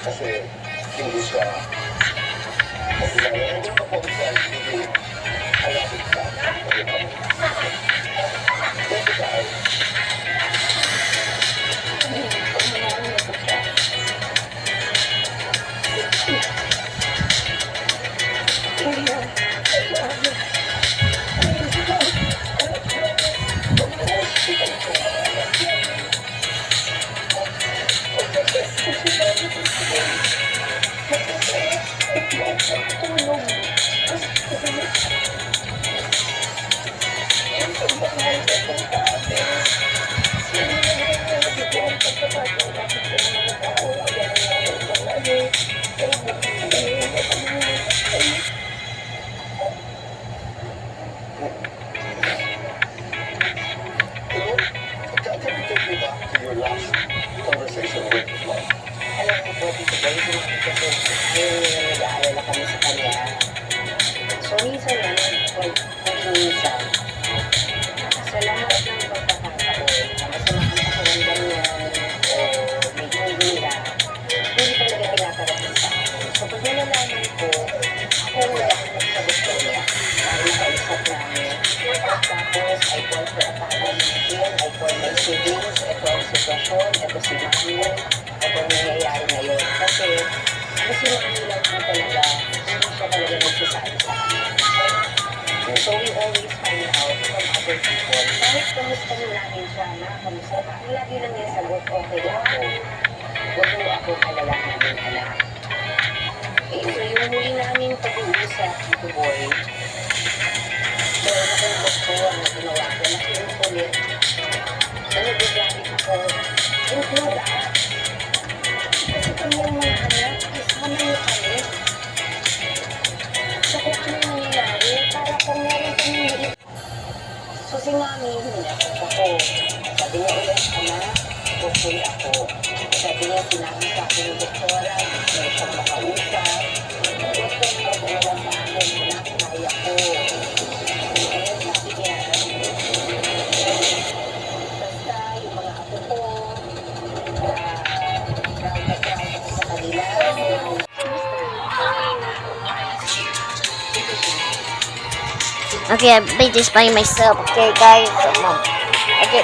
Kasi hindi siya hindi ko po siya hindi halapit sa your last conversation with Mike. Alam ko po, Tito Boy, sinabi ko po, nag-aalala kami sa kanya. So, minsan lang, minsan, sa lahat ng pagkakataon, na masama ang pakiramdam niya, o may hihira, hindi talaga pinaparating sa akin. So, pag nalalaman ko, ako wala akong nagsagot ko niya. Dahil kausap namin. Tapos, I call for a family meeting, I call my siblings, ito ang sitwasyon, ito si Mami, ito ang nangyayari ngayon. Kasi si Mami lang po talaga, hindi siya talaga nagsasabi sa akin. So we always find out from other people. Kahit kamusta mo namin siya, na kamusta ka, lagi lang niya sagot, okay ako. Huwag mo akong alalahanin, anak. So yung muli namin pag-uusap, Tito Boy, so nakumbos ko ang ginawa ko, nakinukulit. Nanagigamit ako, include us. Kasi kami yung mga anak, isama niyo kami. So kung ano nangyayari, para kung meron kami liit. So si Mami, hinapos ako. Sabi niya ulit, anak, okay ako. Sabi niya, sinabi sa akin ng doktora, may siyang makausap. Gusto niya mag-ulam sa akin, anak, kaya ko. Kaya sabi niya, basta yung mga apo ko, proud na ako sa kanila. Okay, I made this by myself. Okay, guys. Okay,